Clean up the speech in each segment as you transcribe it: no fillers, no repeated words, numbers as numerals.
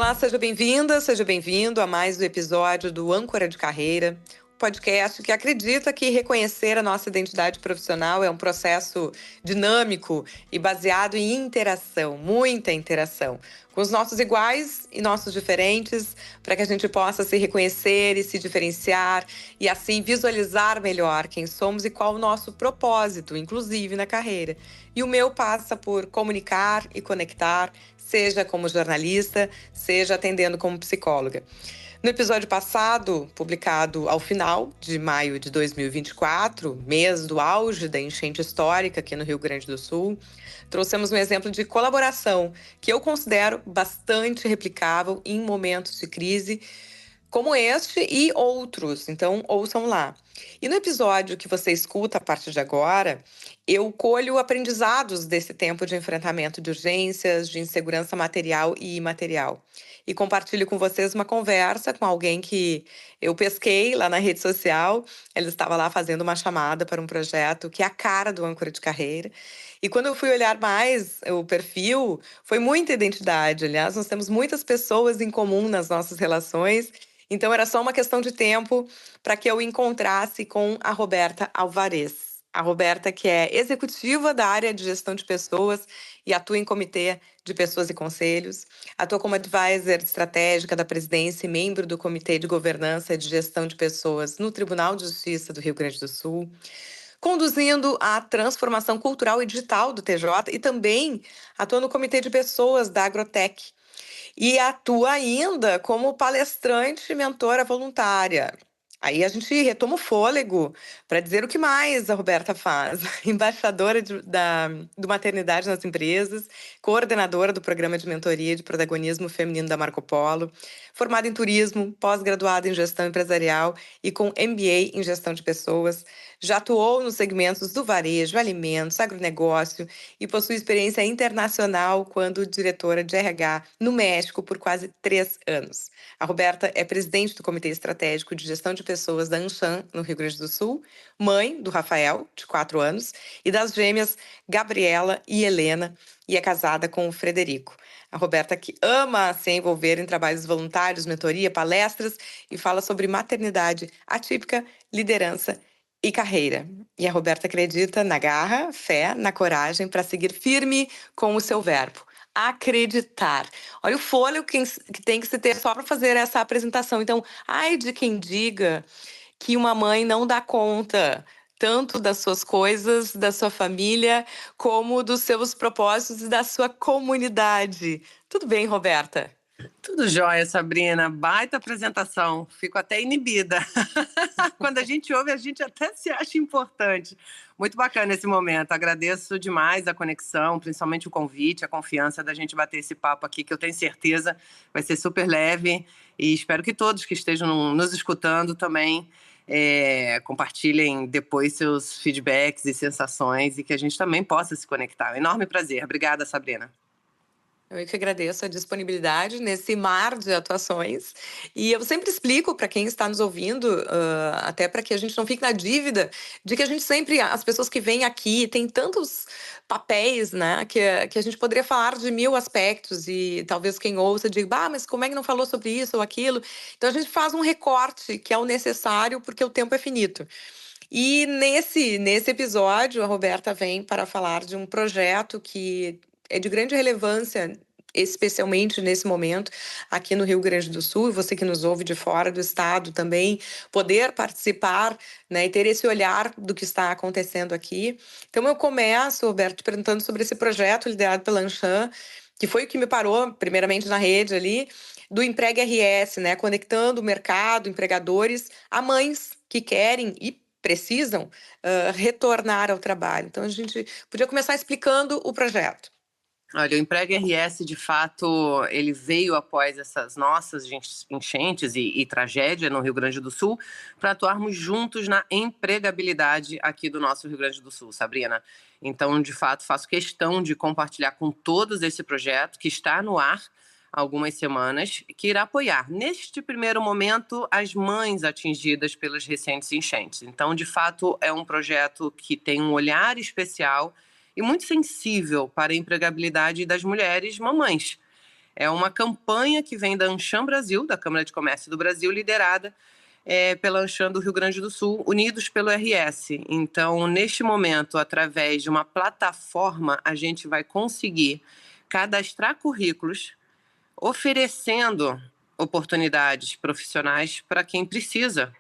Olá, seja bem-vinda, seja bem-vindo a mais um episódio do Âncora de Carreira, podcast que acredita que reconhecer a nossa identidade profissional é um processo dinâmico e baseado em interação, muita interação, com os nossos iguais e nossos diferentes, para que a gente possa se reconhecer e se diferenciar e assim visualizar melhor quem somos e qual o nosso propósito, inclusive na carreira. E o meu passa por comunicar e conectar, seja como jornalista, seja atendendo como psicóloga. No episódio passado, publicado ao final de maio de 2024, mês do auge da enchente histórica aqui no Rio Grande do Sul, trouxemos um exemplo de colaboração que eu considero bastante replicável em momentos de crise como este e outros, então ouçam lá. E no episódio que você escuta a partir de agora, eu colho aprendizados desse tempo de enfrentamento de urgências, de insegurança material e imaterial. E compartilho com vocês uma conversa com alguém que eu pesquei lá na rede social. Ele estava lá fazendo uma chamada para um projeto que é a cara do Âncora de Carreira. E quando eu fui olhar mais o perfil, foi muita identidade. Aliás, nós temos muitas pessoas em comum nas nossas relações. Então, era só uma questão de tempo para que eu encontrasse com a Roberta Alvarez. A Roberta, que é executiva da área de gestão de pessoas e atua em comitê de pessoas e conselhos. Atua como advisor estratégica da presidência e membro do Comitê de Governança e de Gestão de Pessoas no Tribunal de Justiça do Rio Grande do Sul, conduzindo a transformação cultural e digital do TJ e também atua no Comitê de Pessoas da Agrotech. E atua ainda como palestrante e mentora voluntária. Aí a gente retoma o fôlego para dizer o que mais a Roberta faz. Embaixadora do Maternidade nas Empresas, coordenadora do Programa de Mentoria de Protagonismo Feminino da Marco Polo, formada em turismo, pós-graduada em gestão empresarial e com MBA em gestão de pessoas. Já atuou nos segmentos do varejo, alimentos, agronegócio e possui experiência internacional quando diretora de RH no México por quase 3 anos. A Roberta é presidente do Comitê Estratégico de Gestão de Pessoas da Anshan, no Rio Grande do Sul, mãe do Rafael, de 4 anos, e das gêmeas Gabriela e Helena, e é casada com o Frederico. A Roberta que ama se envolver em trabalhos voluntários, mentoria, palestras e fala sobre maternidade atípica, liderança e carreira. E a Roberta acredita na garra, fé, na coragem para seguir firme com o seu verbo. Acreditar. Olha o fôlego que tem que se ter só para fazer essa apresentação. Então, ai de quem diga que uma mãe não dá conta tanto das suas coisas, da sua família, como dos seus propósitos e da sua comunidade. Tudo bem, Roberta? Tudo jóia, Sabrina. Baita apresentação. Fico até inibida. Quando a gente ouve, a gente até se acha importante. Muito bacana esse momento. Agradeço demais a conexão, principalmente o convite, a confiança da gente bater esse papo aqui, que eu tenho certeza vai ser super leve. E espero que todos que estejam nos escutando também compartilhem depois seus feedbacks e sensações e que a gente também possa se conectar. Enorme prazer. Obrigada, Sabrina. Eu que agradeço a disponibilidade nesse mar de atuações. E eu sempre explico para quem está nos ouvindo, até para que a gente não fique na dívida, de que a gente sempre, as pessoas que vêm aqui, tem tantos papéis, né, que a gente poderia falar de 1000 aspectos e talvez quem ouça diga, mas como é que não falou sobre isso ou aquilo? Então a gente faz um recorte que é o necessário porque o tempo é finito. E nesse episódio, a Roberta vem para falar de um projeto que é de grande relevância, especialmente nesse momento, aqui no Rio Grande do Sul, e você que nos ouve de fora do estado também, poder participar, né, e ter esse olhar do que está acontecendo aqui. Então eu começo, Roberto, te perguntando sobre esse projeto liderado pela Anshan, que foi o que me parou, primeiramente na rede ali, do Emprega RS, né, conectando o mercado, empregadores, a mães que querem e precisam retornar ao trabalho. Então, a gente podia começar explicando o projeto. Olha, o Emprega RS, de fato, ele veio após essas nossas enchentes e tragédia no Rio Grande do Sul para atuarmos juntos na empregabilidade aqui do nosso Rio Grande do Sul, Sabrina. Então, de fato, faço questão de compartilhar com todos esse projeto que está no ar há algumas semanas, que irá apoiar, neste primeiro momento, as mães atingidas pelas recentes enchentes. Então, de fato, é um projeto que tem um olhar especial e muito sensível para a empregabilidade das mulheres mamães. É uma campanha que vem da Anshan Brasil, da Câmara de Comércio do Brasil, liderada pela Anshan do Rio Grande do Sul, unidos pelo RS. Então, neste momento, através de uma plataforma, a gente vai conseguir cadastrar currículos, oferecendo oportunidades profissionais para quem precisa.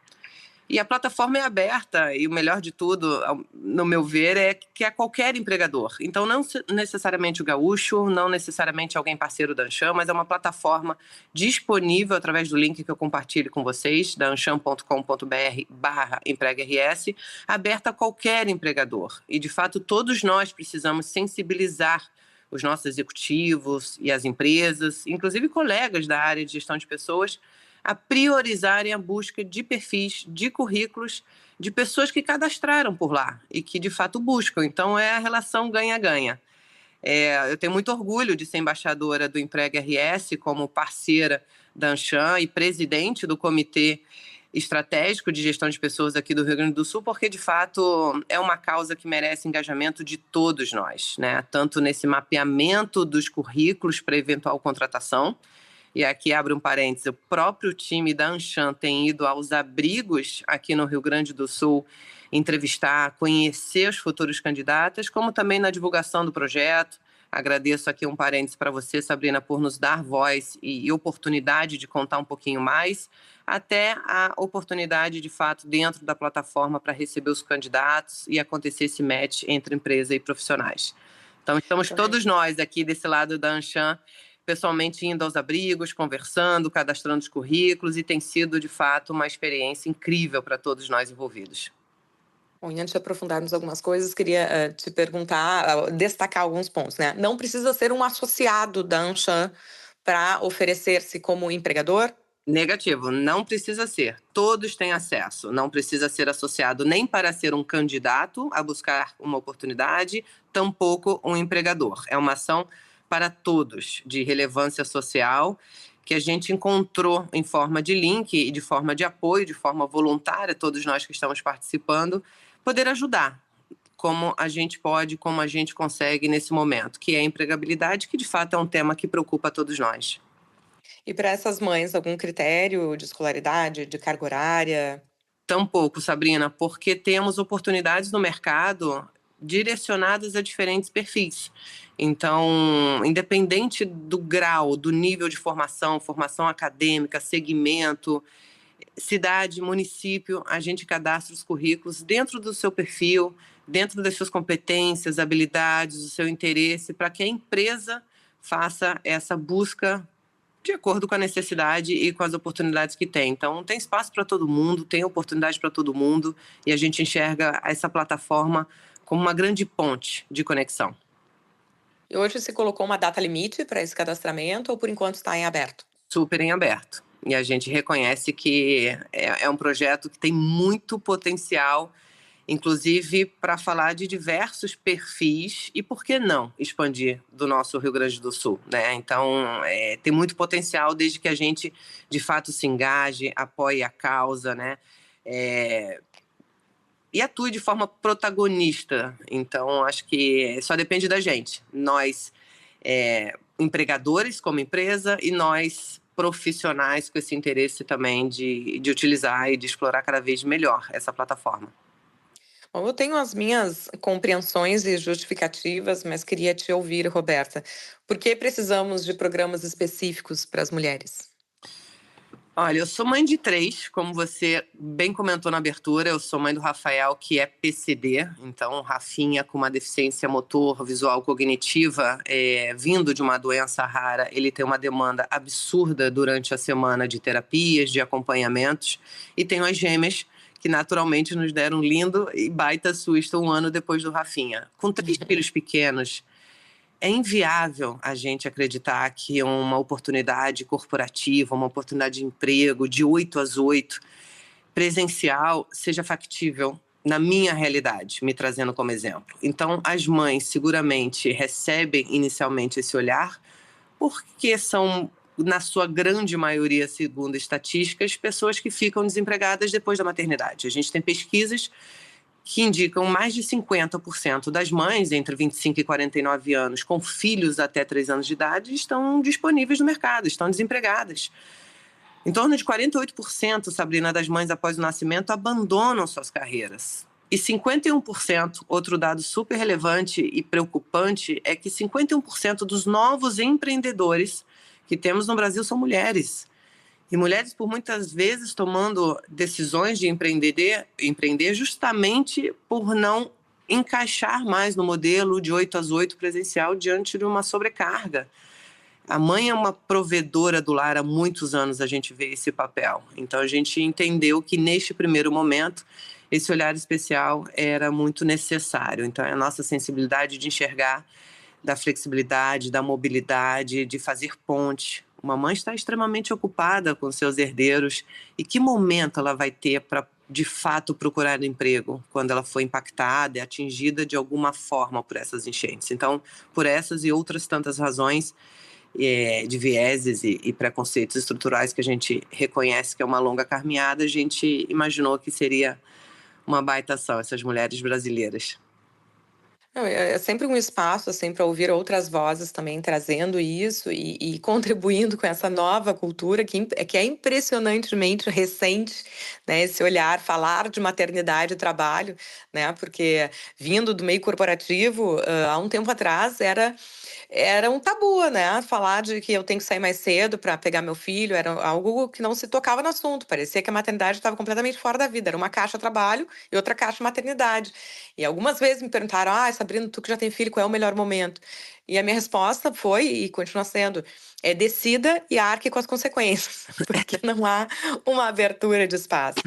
E a plataforma é aberta, e o melhor de tudo, no meu ver, é que é qualquer empregador. Então, não necessariamente o gaúcho, não necessariamente alguém parceiro da Anshan, mas é uma plataforma disponível através do link que eu compartilho com vocês, da anshan.com.br/EmpregaRS, aberta a qualquer empregador. E, de fato, todos nós precisamos sensibilizar os nossos executivos e as empresas, inclusive colegas da área de gestão de pessoas, a priorizarem a busca de perfis, de currículos, de pessoas que cadastraram por lá e que, de fato, buscam. Então, é a relação ganha-ganha. Eu tenho muito orgulho de ser embaixadora do Emprega RS como parceira da Anshan e presidente do Comitê Estratégico de Gestão de Pessoas aqui do Rio Grande do Sul, porque, de fato, é uma causa que merece engajamento de todos nós, né? Tanto nesse mapeamento dos currículos para eventual contratação. E aqui abre um parênteses, o próprio time da Anshan tem ido aos abrigos aqui no Rio Grande do Sul entrevistar, conhecer os futuros candidatos, como também na divulgação do projeto. Agradeço aqui um parênteses para você, Sabrina, por nos dar voz e oportunidade de contar um pouquinho mais, até a oportunidade, de fato, dentro da plataforma para receber os candidatos e acontecer esse match entre empresa e profissionais. Então, estamos todos nós aqui desse lado da Anshan, pessoalmente indo aos abrigos, conversando, cadastrando os currículos, e tem sido, de fato, uma experiência incrível para todos nós envolvidos. Bom, e antes de aprofundarmos algumas coisas, queria te perguntar, destacar alguns pontos, né? Não precisa ser um associado da Anshan para oferecer-se como empregador? Negativo, não precisa ser. Todos têm acesso. Não precisa ser associado nem para ser um candidato a buscar uma oportunidade, tampouco um empregador. É uma ação para todos, de relevância social, que a gente encontrou em forma de link e de forma de apoio, de forma voluntária, todos nós que estamos participando, poder ajudar como a gente pode, como a gente consegue nesse momento, que é a empregabilidade, que de fato é um tema que preocupa a todos nós. E para essas mães, algum critério de escolaridade, de carga horária? Tampouco, Sabrina, porque temos oportunidades no mercado direcionadas a diferentes perfis. Então, independente do grau, do nível de formação, formação acadêmica, segmento, cidade, município, a gente cadastra os currículos dentro do seu perfil, dentro das suas competências, habilidades, do seu interesse, para que a empresa faça essa busca de acordo com a necessidade e com as oportunidades que tem. Então, tem espaço para todo mundo, tem oportunidade para todo mundo, e a gente enxerga essa plataforma como uma grande ponte de conexão. E hoje se colocou uma data limite para esse cadastramento ou por enquanto está em aberto? Super em aberto. E a gente reconhece que é um projeto que tem muito potencial, inclusive para falar de diversos perfis e, por que não, expandir do nosso Rio Grande do Sul, né? Então, tem muito potencial desde que a gente, de fato, se engaje, apoie a causa, né? E atue de forma protagonista. Então, acho que só depende da gente. Nós, empregadores como empresa, e nós, profissionais, com esse interesse também de utilizar e de explorar cada vez melhor essa plataforma. Bom, eu tenho as minhas compreensões e justificativas, mas queria te ouvir, Roberta. Por que precisamos de programas específicos para as mulheres? Olha, eu sou mãe de 3, como você bem comentou na abertura. Eu sou mãe do Rafael, que é PCD, então Rafinha com uma deficiência motor, visual, cognitiva, vindo de uma doença rara. Ele tem uma demanda absurda durante a semana de terapias, de acompanhamentos, e tenho as gêmeas, que naturalmente nos deram um lindo e baita susto um ano depois do Rafinha. Com 3 filhos pequenos, é inviável a gente acreditar que uma oportunidade corporativa, uma oportunidade de emprego de 8 às 8, presencial, seja factível na minha realidade, me trazendo como exemplo. Então, as mães seguramente recebem inicialmente esse olhar, porque são, na sua grande maioria, segundo estatísticas, pessoas que ficam desempregadas depois da maternidade. A gente tem pesquisas que indicam mais de 50% das mães entre 25 e 49 anos com filhos até 3 anos de idade estão disponíveis no mercado, estão desempregadas. Em torno de 48%, Sabrina, das mães após o nascimento abandonam suas carreiras. E 51%, outro dado super relevante e preocupante, é que 51% dos novos empreendedores que temos no Brasil são mulheres. E mulheres, por muitas vezes, tomando decisões de empreender justamente por não encaixar mais no modelo de 8 às 8 presencial diante de uma sobrecarga. A mãe é uma provedora do lar há muitos anos, a gente vê esse papel. Então, a gente entendeu que, neste primeiro momento, esse olhar especial era muito necessário. Então, é a nossa sensibilidade de enxergar da flexibilidade, da mobilidade, de fazer ponte. Uma mãe está extremamente ocupada com seus herdeiros. E que momento ela vai ter para, de fato, procurar emprego quando ela foi impactada e atingida de alguma forma por essas enchentes? Então, por essas e outras tantas razões, de vieses e preconceitos estruturais que a gente reconhece que é uma longa caminhada, a gente imaginou que seria uma baita ação essas mulheres brasileiras. É sempre um espaço assim, para ouvir outras vozes também trazendo isso e contribuindo com essa nova cultura que é impressionantemente recente, né? Esse olhar, falar de maternidade e trabalho, né? Porque vindo do meio corporativo, há um tempo atrás era um tabu, né? Falar de que eu tenho que sair mais cedo para pegar meu filho era algo que não se tocava no assunto. Parecia que a maternidade estava completamente fora da vida. Era uma caixa trabalho e outra caixa maternidade. E algumas vezes me perguntaram: Sabrina, tu que já tem filho, qual é o melhor momento? E a minha resposta foi, e continua sendo, decida e arque com as consequências, porque não há uma abertura de espaço.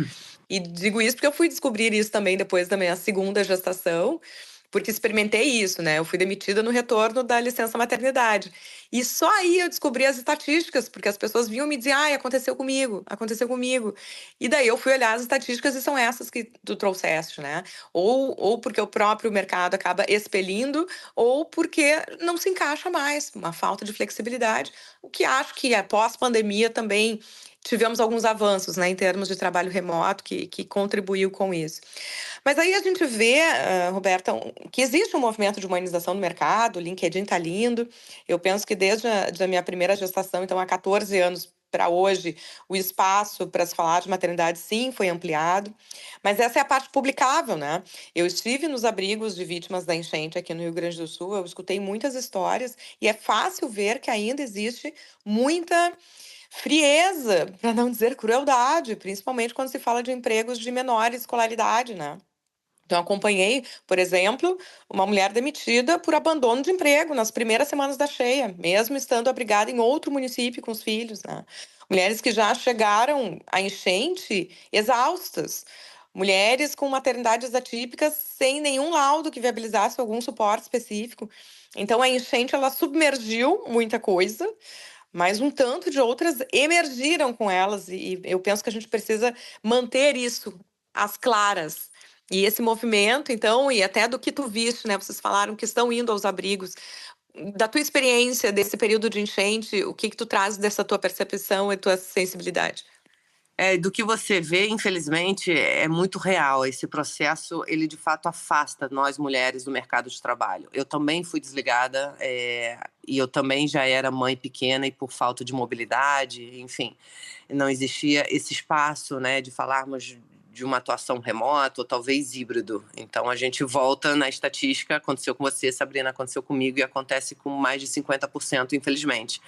E digo isso porque eu fui descobrir isso também depois da minha segunda gestação, porque experimentei isso, né? Eu fui demitida no retorno da licença maternidade. E só aí eu descobri as estatísticas, porque as pessoas vinham me dizer, aconteceu comigo, aconteceu comigo. E daí eu fui olhar as estatísticas e são essas que tu trouxeste, né? Ou porque o próprio mercado acaba expelindo, ou porque não se encaixa mais, uma falta de flexibilidade. O que acho que após pandemia também tivemos alguns avanços, né, em termos de trabalho remoto que contribuiu com isso. Mas aí a gente vê, Roberta, que existe um movimento de humanização no mercado, o LinkedIn está lindo. Eu penso que desde a minha primeira gestação, então há 14 anos para hoje, o espaço para se falar de maternidade, sim, foi ampliado. Mas essa é a parte publicável, né? Eu estive nos abrigos de vítimas da enchente aqui no Rio Grande do Sul, eu escutei muitas histórias e é fácil ver que ainda existe muita frieza, para não dizer crueldade, principalmente quando se fala de empregos de menor escolaridade, né? Então, acompanhei, por exemplo, uma mulher demitida por abandono de emprego nas primeiras semanas da cheia, mesmo estando abrigada em outro município com os filhos, né? Mulheres que já chegaram à enchente exaustas. Mulheres com maternidades atípicas sem nenhum laudo que viabilizasse algum suporte específico. Então, a enchente, ela submergiu muita coisa, mas um tanto de outras emergiram com elas. E eu penso que a gente precisa manter isso às claras. E esse movimento, então, e até do que tu viste, né? Vocês falaram que estão indo aos abrigos. Da tua experiência desse período de enchente, o que tu traz dessa tua percepção e tua sensibilidade? Do que você vê, infelizmente, é muito real. Esse processo, ele de fato afasta nós mulheres do mercado de trabalho. Eu também fui desligada e eu também já era mãe pequena e por falta de mobilidade, enfim, não existia esse espaço, né, de falarmos de uma atuação remota ou talvez híbrido. Então a gente volta na estatística, aconteceu com você, Sabrina, aconteceu comigo e acontece com mais de 50%, infelizmente.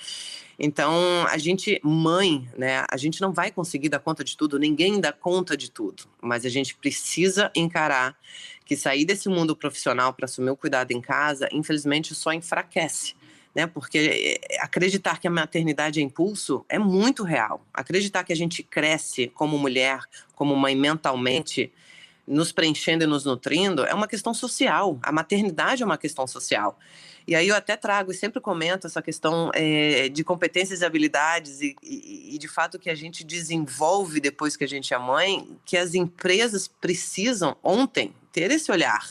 Então, a gente, mãe, né, a gente não vai conseguir dar conta de tudo, ninguém dá conta de tudo, mas a gente precisa encarar que sair desse mundo profissional para assumir o cuidado em casa, infelizmente, só enfraquece. Né? Porque acreditar que a maternidade é impulso é muito real. Acreditar que a gente cresce como mulher, como mãe mentalmente, nos preenchendo e nos nutrindo, é uma questão social. A maternidade é uma questão social. E aí eu até trago e sempre comento essa questão de competências e habilidades e de fato que a gente desenvolve depois que a gente é mãe, que as empresas precisam ontem ter esse olhar.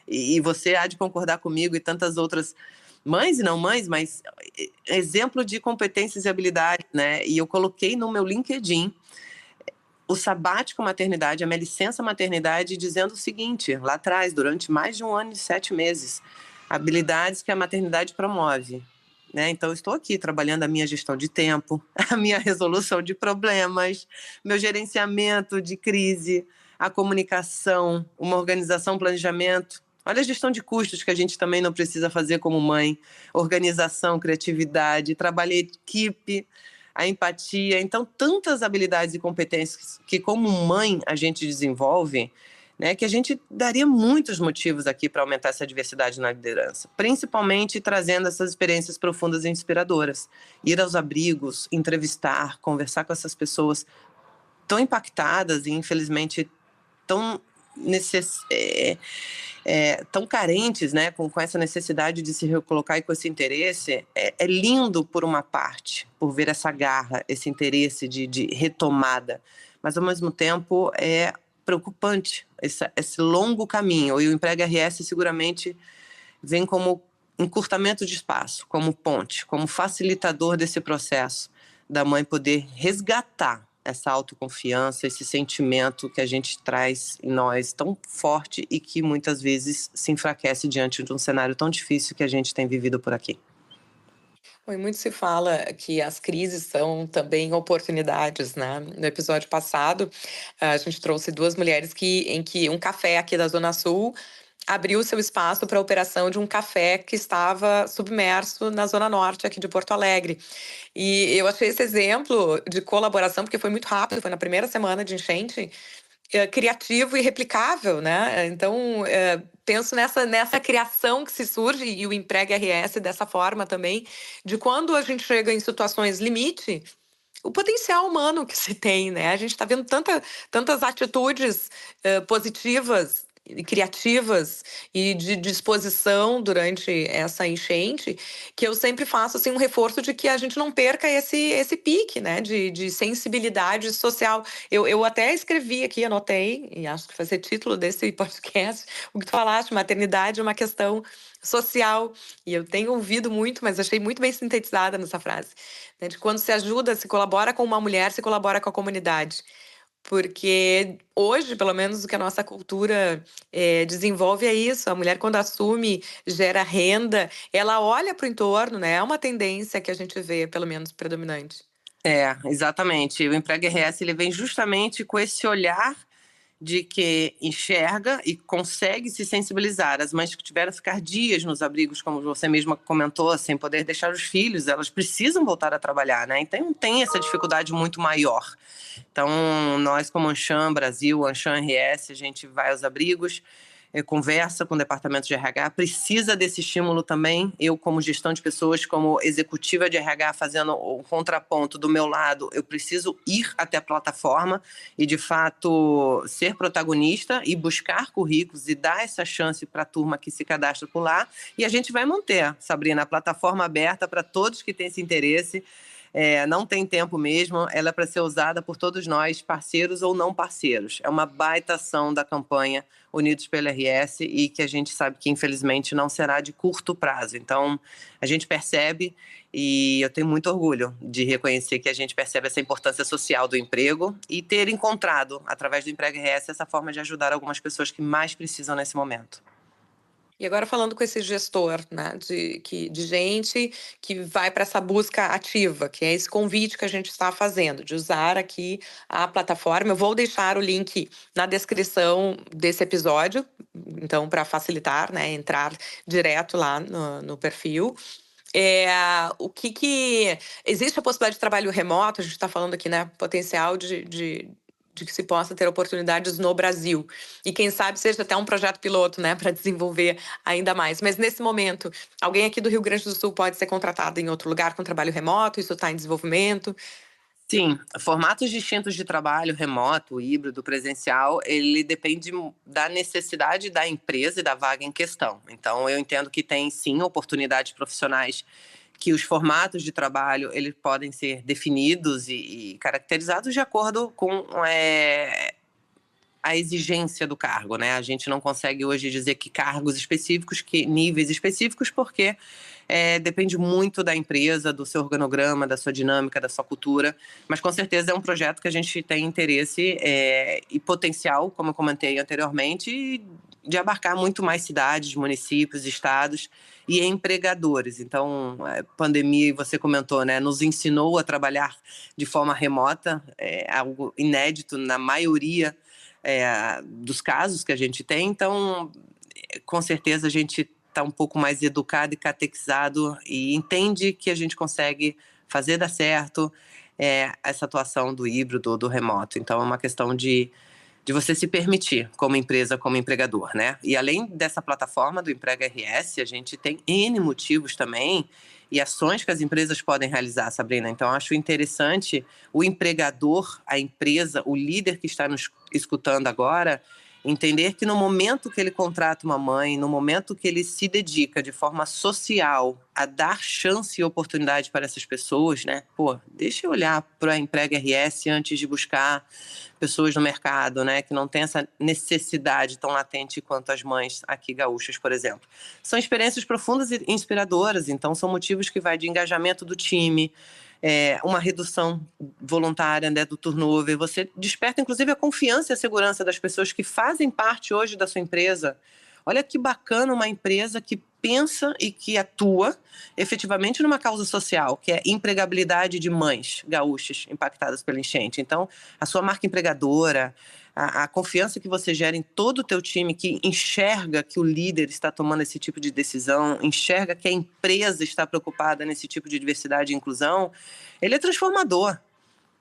E você há de concordar comigo e tantas outras mães e não mães, mas exemplo de competências e habilidades, né? E eu coloquei no meu LinkedIn o sabático maternidade, a minha licença maternidade, dizendo o seguinte, lá atrás, durante mais de 1 ano e 7 meses, habilidades que a maternidade promove. Né? Então, eu estou aqui trabalhando a minha gestão de tempo, a minha resolução de problemas, meu gerenciamento de crise, a comunicação, uma organização, um planejamento. Olha a gestão de custos que a gente também não precisa fazer como mãe. Organização, criatividade, trabalho em equipe, a empatia. Então, tantas habilidades e competências que, como mãe, a gente desenvolve, né, que a gente daria muitos motivos aqui para aumentar essa diversidade na liderança, principalmente trazendo essas experiências profundas e inspiradoras. Ir aos abrigos, entrevistar, conversar com essas pessoas tão impactadas e, infelizmente, tão tão carentes, né, com essa necessidade de se recolocar e com esse interesse, é lindo por uma parte, por ver essa garra, esse interesse de retomada, mas ao mesmo tempo é preocupante esse longo caminho, e o Emprega RS seguramente vem como encurtamento de espaço, como ponte, como facilitador desse processo, da mãe poder resgatar essa autoconfiança, esse sentimento que a gente traz em nós tão forte e que muitas vezes se enfraquece diante de um cenário tão difícil que a gente tem vivido por aqui. E muito se fala que as crises são também oportunidades, né? No episódio passado, a gente trouxe 2 mulheres em que um café aqui da Zona Sul abriu seu espaço para a operação de um café que estava submerso na Zona Norte aqui de Porto Alegre. E eu achei esse exemplo de colaboração, porque foi muito rápido, foi na primeira semana de enchente, criativo e replicável, né? Então, penso nessa criação que se surge, e o Emprega RS dessa forma também, de quando a gente chega em situações limite, o potencial humano que se tem, né? A gente está vendo tantas atitudes positivas e criativas e de disposição durante essa enchente, que eu sempre faço assim, um reforço de que a gente não perca esse pique, né, de sensibilidade social. Eu até escrevi aqui, anotei, e acho que vai ser título desse podcast, o que tu falaste, maternidade é uma questão social, e eu tenho ouvido muito, mas achei muito bem sintetizada nessa frase, né, de quando se ajuda, se colabora com uma mulher, se colabora com a comunidade. Porque hoje, pelo menos, o que a nossa cultura desenvolve é isso. A mulher, quando assume, gera renda, ela olha para o entorno, né? É uma tendência que a gente vê, pelo menos, predominante. Exatamente. O Emprega RS ele vem justamente com esse olhar de que enxerga e consegue se sensibilizar. As mães que tiveram que ficar dias nos abrigos, como você mesma comentou, sem poder deixar os filhos, elas precisam voltar a trabalhar, né? Então tem essa dificuldade muito maior. Então, nós como Anshan Brasil, Anshan RS, a gente vai aos abrigos, conversa com o departamento de RH, precisa desse estímulo também. Eu, como gestão de pessoas, como executiva de RH, fazendo o contraponto do meu lado, eu preciso ir até a plataforma e, de fato, ser protagonista e buscar currículos e dar essa chance para a turma que se cadastra por lá. E a gente vai manter, Sabrina, a plataforma aberta para todos que têm esse interesse. Não tem tempo mesmo, ela é para ser usada por todos nós, parceiros ou não parceiros. É uma baita ação da campanha Unidos pelo RS e que a gente sabe que, infelizmente, não será de curto prazo. Então, a gente percebe, e eu tenho muito orgulho de reconhecer que a gente percebe essa importância social do emprego e ter encontrado, através do Emprega RS, essa forma de ajudar algumas pessoas que mais precisam nesse momento. E agora falando com esse gestor, né, de gente que vai para essa busca ativa, que é esse convite que a gente está fazendo, de usar aqui a plataforma. Eu vou deixar o link na descrição desse episódio, então, para facilitar, né, entrar direto lá no perfil. O que existe a possibilidade de trabalho remoto, a gente está falando aqui, né, potencial de que se possa ter oportunidades no Brasil. E quem sabe seja até um projeto piloto, né, para desenvolver ainda mais. Mas nesse momento, alguém aqui do Rio Grande do Sul pode ser contratado em outro lugar com trabalho remoto? Isso está em desenvolvimento? Sim, formatos distintos de trabalho, remoto, híbrido, presencial, ele depende da necessidade da empresa e da vaga em questão. Então, eu entendo que tem, sim, oportunidades profissionais que os formatos de trabalho eles podem ser definidos e caracterizados de acordo com a exigência do cargo, né? A gente não consegue hoje dizer que cargos específicos, que níveis específicos, porque depende muito da empresa, do seu organograma, da sua dinâmica, da sua cultura. Mas com certeza é um projeto que a gente tem interesse e potencial, como eu comentei anteriormente, de abarcar muito mais cidades, municípios, estados e empregadores. Então, a pandemia, você comentou, né, nos ensinou a trabalhar de forma remota, algo inédito na maioria dos casos que a gente tem. Então, com certeza a gente está um pouco mais educado e catequizado e entende que a gente consegue fazer dar certo essa atuação do híbrido, do remoto. Então, é uma questão de você se permitir como empresa, como empregador, né? E além dessa plataforma do Emprega RS, a gente tem N motivos também e ações que as empresas podem realizar, Sabrina. Então, acho interessante o empregador, a empresa, o líder que está nos escutando agora, entender que no momento que ele contrata uma mãe, no momento que ele se dedica de forma social a dar chance e oportunidade para essas pessoas, né? Pô, deixa eu olhar para a Emprega RS antes de buscar pessoas no mercado, né? Que não tem essa necessidade tão latente quanto as mães aqui gaúchas, por exemplo. São experiências profundas e inspiradoras, então são motivos que vai de engajamento do time, uma redução voluntária, né, do turnover. Você desperta, inclusive, a confiança e a segurança das pessoas que fazem parte hoje da sua empresa. Olha que bacana uma empresa que pensa e que atua efetivamente numa causa social, que é empregabilidade de mães gaúchas impactadas pela enchente. Então, a sua marca empregadora, a confiança que você gera em todo o teu time, que enxerga que o líder está tomando esse tipo de decisão, enxerga que a empresa está preocupada nesse tipo de diversidade e inclusão, ele é transformador,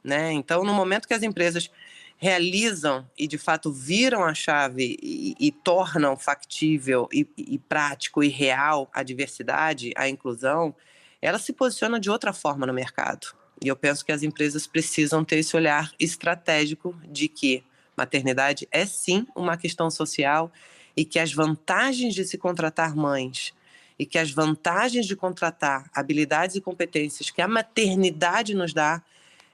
né? Então, no momento que as empresas realizam e, de fato, viram a chave e tornam factível e prático e real a diversidade, a inclusão, ela se posiciona de outra forma no mercado. E eu penso que as empresas precisam ter esse olhar estratégico de que maternidade é, sim, uma questão social e que as vantagens de se contratar mães e que as vantagens de contratar habilidades e competências que a maternidade nos dá,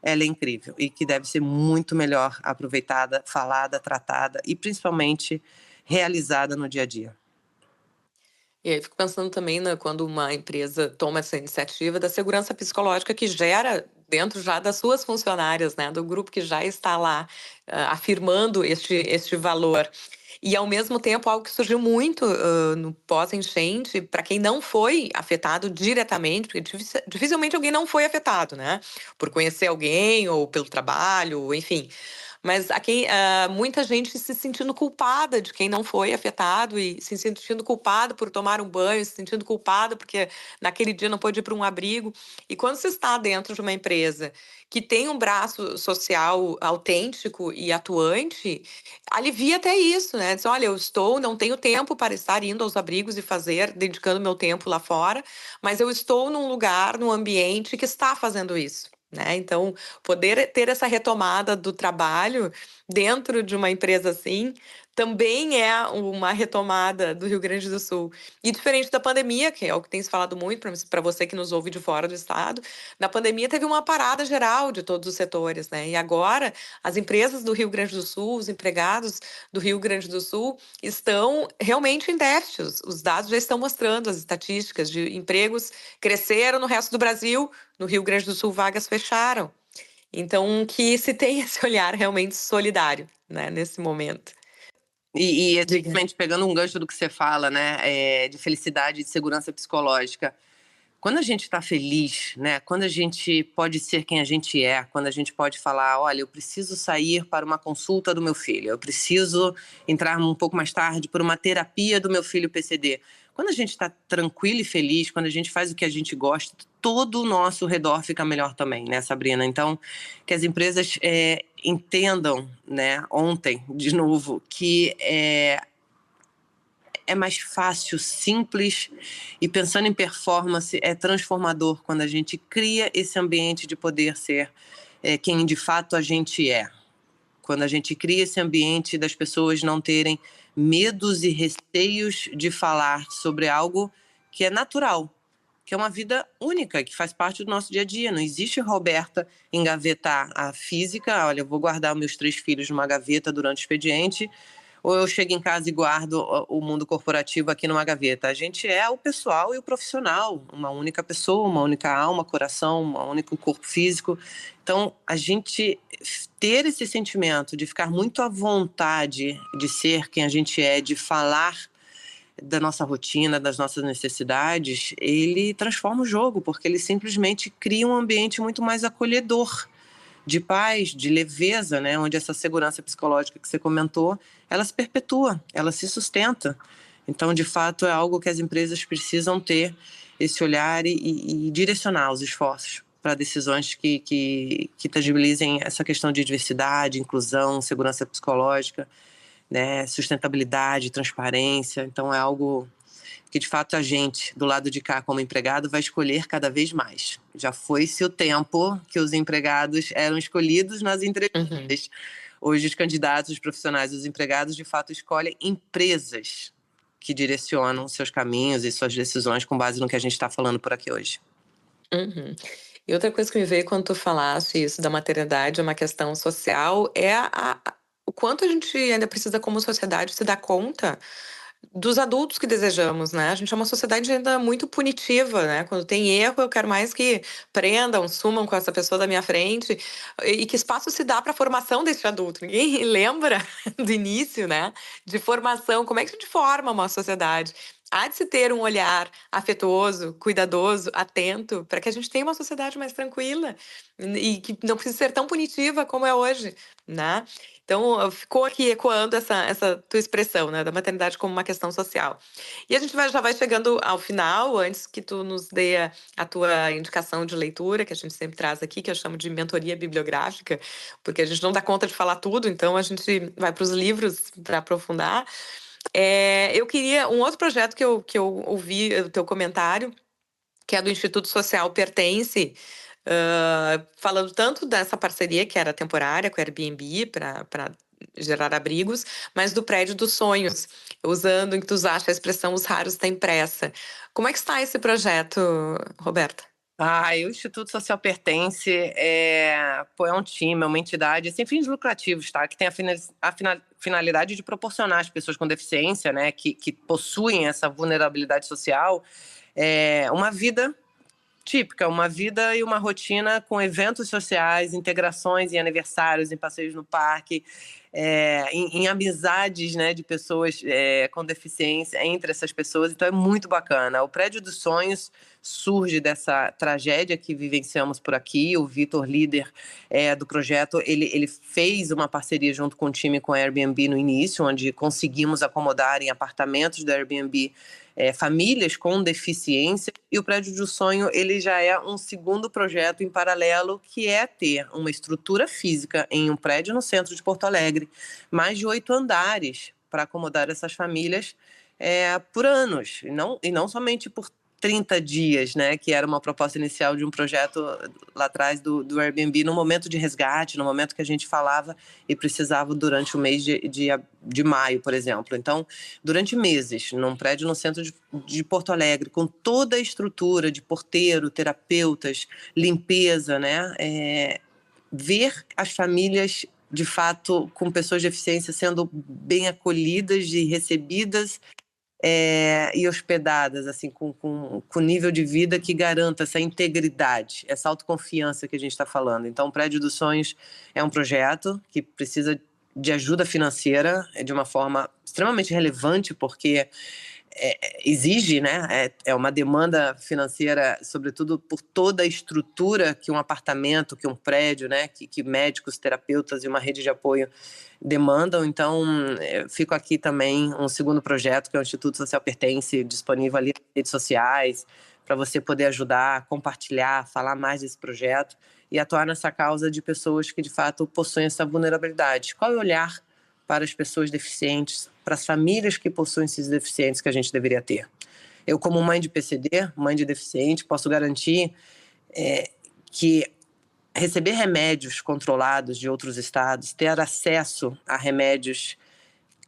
ela é incrível e que deve ser muito melhor aproveitada, falada, tratada e principalmente realizada no dia a dia. E aí fico pensando também, né, quando uma empresa toma essa iniciativa da segurança psicológica que gera dentro já das suas funcionárias, né, do grupo que já está lá afirmando este valor. E, ao mesmo tempo, algo que surgiu muito no pós-enchente, para quem não foi afetado diretamente, porque dificilmente alguém não foi afetado, né? Por conhecer alguém ou pelo trabalho, enfim. Mas aqui, muita gente se sentindo culpada de quem não foi afetado e se sentindo culpado por tomar um banho, se sentindo culpado porque naquele dia não pôde ir para um abrigo. E quando você está dentro de uma empresa que tem um braço social autêntico e atuante, alivia até isso, né? Diz, olha, não tenho tempo para estar indo aos abrigos e dedicando meu tempo lá fora, mas eu estou num lugar, num ambiente que está fazendo isso. Né? Então, poder ter essa retomada do trabalho dentro de uma empresa assim também é uma retomada do Rio Grande do Sul. E diferente da pandemia, que é o que tem se falado muito para você que nos ouve de fora do estado, na pandemia teve uma parada geral de todos os setores, né? E agora as empresas do Rio Grande do Sul, os empregados do Rio Grande do Sul estão realmente em déficit. Os dados já estão mostrando, as estatísticas de empregos cresceram no resto do Brasil, no Rio Grande do Sul vagas fecharam. Então, que se tem esse olhar realmente solidário, né, nesse momento. E exatamente pegando um gancho do que você fala, né, de felicidade e de segurança psicológica. Quando a gente está feliz, né, quando a gente pode ser quem a gente é, quando a gente pode falar, olha, eu preciso sair para uma consulta do meu filho, eu preciso entrar um pouco mais tarde por uma terapia do meu filho PCD. Quando a gente está tranquilo e feliz, quando a gente faz o que a gente gosta, todo o nosso redor fica melhor também, né, Sabrina? Então, que as empresas entendam, né, ontem, de novo, que é mais fácil, simples e pensando em performance, é transformador quando a gente cria esse ambiente de poder ser quem de fato a gente é. Quando a gente cria esse ambiente das pessoas não terem medos e receios de falar sobre algo que é natural, que é uma vida única, que faz parte do nosso dia a dia. Não existe, Roberta, engavetar a física, olha, eu vou guardar meus 3 filhos numa gaveta durante o expediente, ou eu chego em casa e guardo o mundo corporativo aqui numa gaveta. A gente é o pessoal e o profissional, uma única pessoa, uma única alma, coração, um único corpo físico. Então, a gente ter esse sentimento de ficar muito à vontade de ser quem a gente é, de falar da nossa rotina, das nossas necessidades, ele transforma o jogo, porque ele simplesmente cria um ambiente muito mais acolhedor, de paz, de leveza, né? Onde essa segurança psicológica que você comentou, ela se perpetua, ela se sustenta. Então, de fato, é algo que as empresas precisam ter esse olhar e direcionar os esforços para decisões que tangibilizem essa questão de diversidade, inclusão, segurança psicológica, né, sustentabilidade, transparência. Então é algo que de fato a gente, do lado de cá como empregado, vai escolher cada vez mais. Já foi-se o tempo que os empregados eram escolhidos nas entrevistas. Hoje os candidatos, os profissionais, os empregados de fato escolhem empresas que direcionam seus caminhos e suas decisões com base no que a gente está falando por aqui hoje. E outra coisa que me veio quando tu falaste isso da maternidade, é uma questão social, é o quanto a gente ainda precisa, como sociedade, se dar conta dos adultos que desejamos, né? A gente é uma sociedade ainda muito punitiva, né? Quando tem erro, eu quero mais que prendam, sumam com essa pessoa da minha frente. E que espaço se dá para a formação desse adulto? Ninguém lembra do início, né? De formação. Como é que a gente forma uma sociedade? Há de se ter um olhar afetuoso, cuidadoso, atento, para que a gente tenha uma sociedade mais tranquila e que não precisa ser tão punitiva como é hoje, né? Então, ficou aqui ecoando essa tua expressão, né, da maternidade como uma questão social. E a gente já vai chegando ao final, antes que tu nos dê a tua indicação de leitura, que a gente sempre traz aqui, que eu chamo de mentoria bibliográfica, porque a gente não dá conta de falar tudo, então a gente vai para os livros para aprofundar. Eu queria um outro projeto que eu ouvi o teu comentário, que é do Instituto Social Pertence, falando tanto dessa parceria que era temporária com a Airbnb para gerar abrigos, mas do prédio dos sonhos, usando em que tu usaste a expressão os raros têm pressa. Como é que está esse projeto, Roberta? O Instituto Social Pertence é um time, é uma entidade sem fins lucrativos, tá? Que tem a finalidade de proporcionar às pessoas com deficiência, né, que possuem essa vulnerabilidade social, uma vida típica, uma vida e uma rotina com eventos sociais, integrações em aniversários, em passeios no parque, em amizades, né, de pessoas com deficiência entre essas pessoas. Então é muito bacana. O Prédio dos Sonhos surge dessa tragédia que vivenciamos por aqui. O Vitor, líder do projeto, ele fez uma parceria junto com o time com a Airbnb no início, onde conseguimos acomodar em apartamentos da Airbnb famílias com deficiência, e o Prédio do Sonho ele já é um segundo projeto em paralelo, que é ter uma estrutura física em um prédio no centro de Porto Alegre, mais de 8 andares para acomodar essas famílias por anos, e não somente por 30 dias, né, que era uma proposta inicial de um projeto lá atrás do Airbnb, no momento de resgate, no momento que a gente falava e precisava durante o mês de maio, por exemplo. Então, durante meses, num prédio no centro de Porto Alegre, com toda a estrutura de porteiro, terapeutas, limpeza, né, ver as famílias, de fato, com pessoas de deficiência sendo bem acolhidas e recebidas e hospedadas, assim, com nível de vida que garanta essa integridade, essa autoconfiança que a gente está falando. Então, o Prédio dos Sonhos é um projeto que precisa de ajuda financeira de uma forma extremamente relevante, porque exige, né? É uma demanda financeira, sobretudo por toda a estrutura que um apartamento, que um prédio, né? Que médicos, terapeutas e uma rede de apoio demandam. Então, fico aqui também um segundo projeto, que é o Instituto Social Pertence, disponível ali nas redes sociais, para você poder ajudar, compartilhar, falar mais desse projeto e atuar nessa causa de pessoas que, de fato, possuem essa vulnerabilidade. Qual é o olhar para as pessoas deficientes, para as famílias que possuem esses deficientes que a gente deveria ter? Eu, como mãe de PCD, mãe de deficiente, posso garantir que receber remédios controlados de outros estados, ter acesso a remédios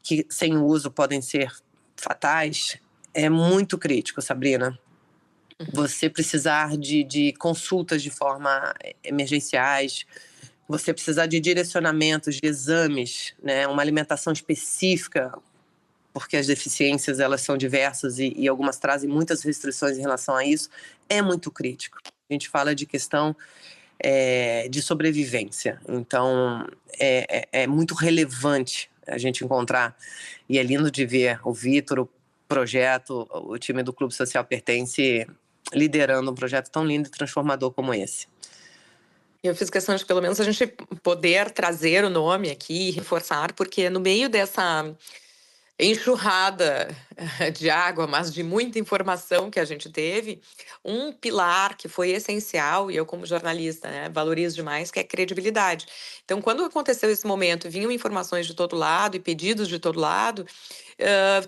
que sem uso podem ser fatais, é muito crítico, Sabrina. você precisar de consultas de forma emergenciais, você precisar de direcionamentos, de exames, né, uma alimentação específica, porque as deficiências elas são diversas e algumas trazem muitas restrições em relação a isso, é muito crítico. A gente fala de questão de sobrevivência, então é muito relevante a gente encontrar, e é lindo de ver o Vitor, o projeto, o time do Clube Social Pertence liderando um projeto tão lindo e transformador como esse. Eu fiz questão de, pelo menos, a gente poder trazer o nome aqui e reforçar, porque no meio dessa enxurrada de água, mas de muita informação que a gente teve, um pilar que foi essencial, e eu como jornalista, né, valorizo demais, que é a credibilidade. Então, quando aconteceu esse momento, vinham informações de todo lado e pedidos de todo lado,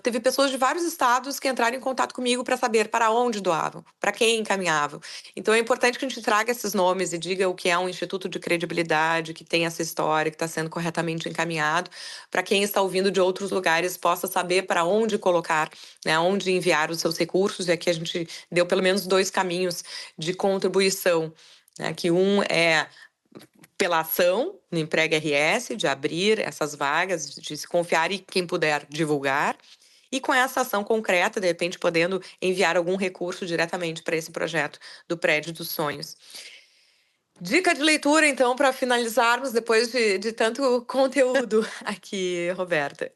teve pessoas de vários estados que entraram em contato comigo para saber para onde doavam, para quem encaminhavam. Então é importante que a gente traga esses nomes e diga o que é um instituto de credibilidade, que tem essa história, que está sendo corretamente encaminhado, para quem está ouvindo de outros lugares possa saber para onde colocar, né, onde enviar os seus recursos. E aqui a gente deu pelo menos 2 caminhos de contribuição, né, que um é pela ação no Emprega RS, de abrir essas vagas, de se confiar e quem puder divulgar, e com essa ação concreta, de repente podendo enviar algum recurso diretamente para esse projeto do Prédio dos Sonhos. Dica de leitura, então, para finalizarmos, depois de tanto conteúdo aqui, Roberta.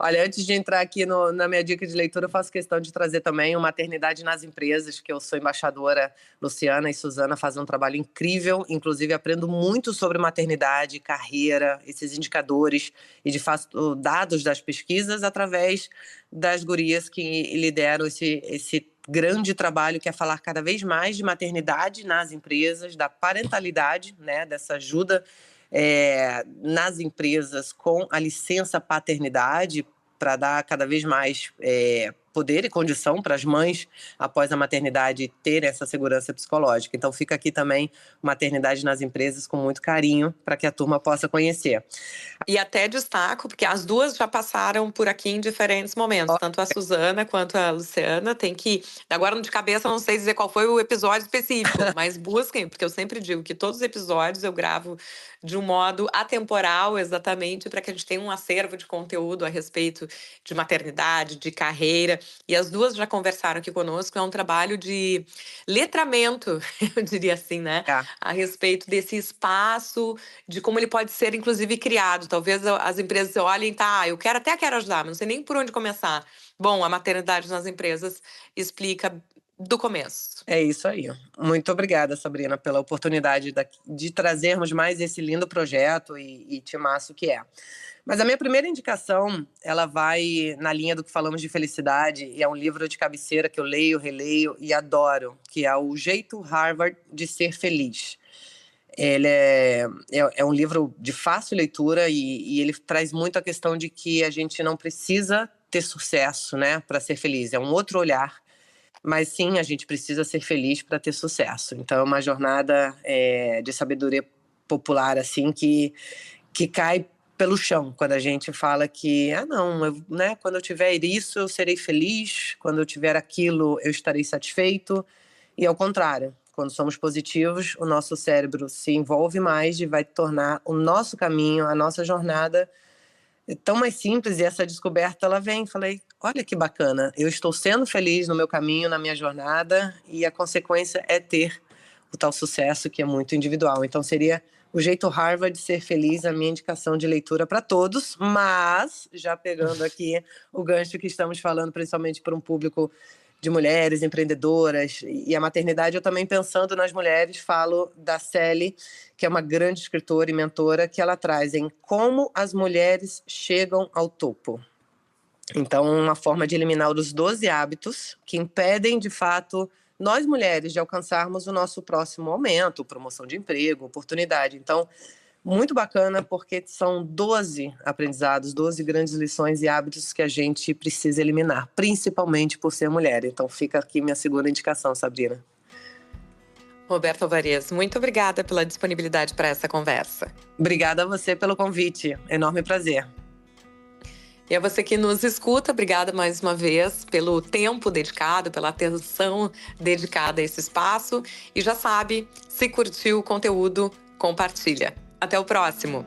Olha, antes de entrar aqui na minha dica de leitura, eu faço questão de trazer também o Maternidade nas Empresas, que eu sou embaixadora. Luciana e Suzana fazem um trabalho incrível, inclusive aprendo muito sobre maternidade, carreira, esses indicadores e, de fato, dados das pesquisas através das gurias que lideram esse grande trabalho que é falar cada vez mais de maternidade nas empresas, da parentalidade, né, dessa ajuda nas empresas com a licença paternidade, para dar cada vez mais poder e condição para as mães, após a maternidade, ter essa segurança psicológica. Então fica aqui também Maternidade nas Empresas com muito carinho, para que a turma possa conhecer. E até destaco, porque as duas já passaram por aqui em diferentes momentos, tanto a Suzana quanto a Luciana. Tem que, agora de cabeça não sei dizer qual foi o episódio específico, mas busquem, porque eu sempre digo que todos os episódios eu gravo de um modo atemporal, exatamente, para que a gente tenha um acervo de conteúdo a respeito de maternidade, de carreira. E as duas já conversaram aqui conosco, é um trabalho de letramento, eu diria assim, né? A respeito desse espaço, de como ele pode ser, inclusive, criado. Talvez as empresas olhem, tá, eu quero ajudar, mas não sei nem por onde começar. Bom, a Maternidade nas Empresas explica do começo. É isso aí. Muito obrigada, Sabrina, pela oportunidade de trazermos mais esse lindo projeto e timaço que é. Mas a minha primeira indicação, ela vai na linha do que falamos de felicidade, e é um livro de cabeceira que eu leio, releio e adoro, que é O Jeito Harvard de Ser Feliz. Ele é um livro de fácil leitura e ele traz muito a questão de que a gente não precisa ter sucesso, né, para ser feliz. É um outro olhar, mas sim, a gente precisa ser feliz para ter sucesso. Então é uma jornada de sabedoria popular assim que cai pelo chão quando a gente fala que né, quando eu tiver isso eu serei feliz, quando eu tiver aquilo eu estarei satisfeito, e ao contrário. Quando somos positivos, o nosso cérebro se envolve mais e vai tornar o nosso caminho, a nossa jornada tão mais simples. E essa descoberta, ela vem. Falei, olha que bacana, eu estou sendo feliz no meu caminho, na minha jornada, e a consequência é ter o tal sucesso que é muito individual. Então seria O Jeito Harvard de Ser Feliz, a minha indicação de leitura para todos, mas já pegando aqui o gancho que estamos falando, principalmente para um público de mulheres empreendedoras e a maternidade, eu também pensando nas mulheres, falo da Sally, que é uma grande escritora e mentora, que ela traz em Como as Mulheres Chegam ao Topo. Então, uma forma de eliminar os 12 hábitos que impedem, de fato, nós mulheres de alcançarmos o nosso próximo aumento, promoção de emprego, oportunidade. Então, muito bacana, porque são 12 aprendizados, 12 grandes lições e hábitos que a gente precisa eliminar, principalmente por ser mulher. Então fica aqui minha segunda indicação, Sabrina. Roberta Alvarez, muito obrigada pela disponibilidade para essa conversa. Obrigada a você pelo convite, enorme prazer. E a você que nos escuta, obrigada mais uma vez pelo tempo dedicado, pela atenção dedicada a esse espaço. E já sabe, se curtiu o conteúdo, compartilha. Até o próximo!